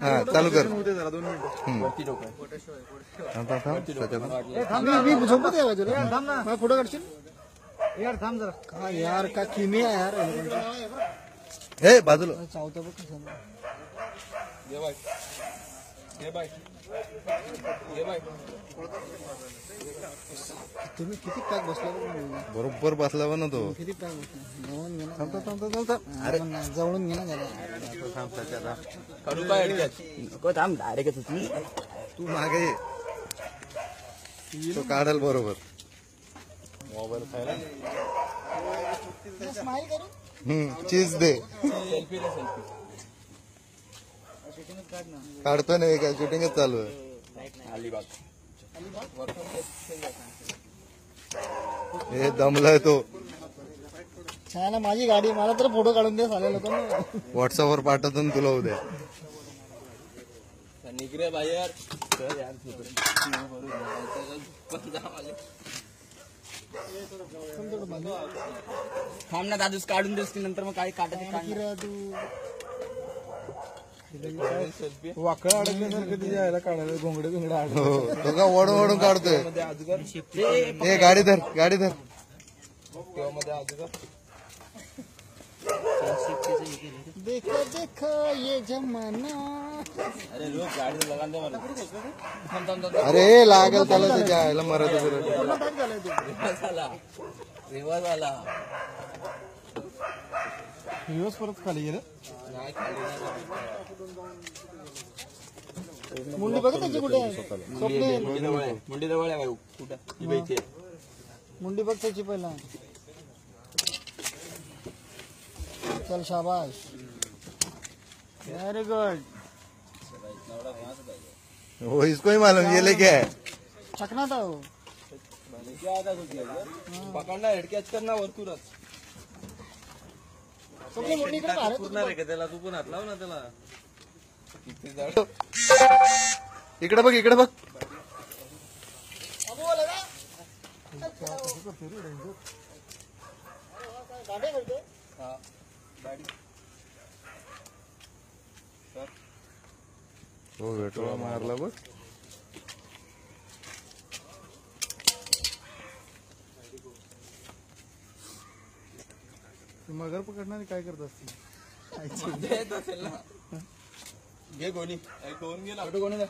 हा चालू कर. झोपत आहे बाजूला फोटो काढशील यार. थांब जरा. हा यार का किमी आहे यार. हे बाजूला चावतं बघ कसं. तुम्ही किती पॅक बसला बरोबर बसला ना तो. किती पॅक बसला. अरे जवळून घे ना त्याला. थांब डायरेक्ट तू मागे ये. तो काढल बरोबर. स्माइल करू. चीज दे. काढतो नाही काय शूटिंगच चालू आहे. हे दमलाय तो. छान माझी गाडी. मला तर फोटो काढून दे साले लोक. व्हॉट्सअपवर पाठवतो ना तुला उद्या. निघरे बाहेर. थांब ना दादूस काढून देस की नंतर मग काय काढायचं. वाकडा अडकल्यासारखं तिच्या यायला काढायला. घोंगडे बिंगडे अडकले. तो का ओढून ओढून काढतोय. हे गाडी धर गाडी धर. देखो देखो ये जमाना. अरे लोक गाडी लगान दे मला. अरे लागल त्याला त्याच्या आयला मरत रिवाज आला. दिवस परत खाली गेलं. मुंडी बघा त्याची कुठे आहे. मुंडी जवळ आहे कुठं. मुंडी बघ त्याची पहिला. चल शाबाश. Very good. हो इसको ही मालूम ये लेके है. चकना था वो. पकडणार हेडकॅच करणार वरतूनच. मुंडी त्याला तू पण हात लाव ना त्याला. इकडे बघ इकडे बघ. हो भेटवा मारला बघ. मगर पकडणारे काय करत असतील. घे कोणी गेला. कोण गेला.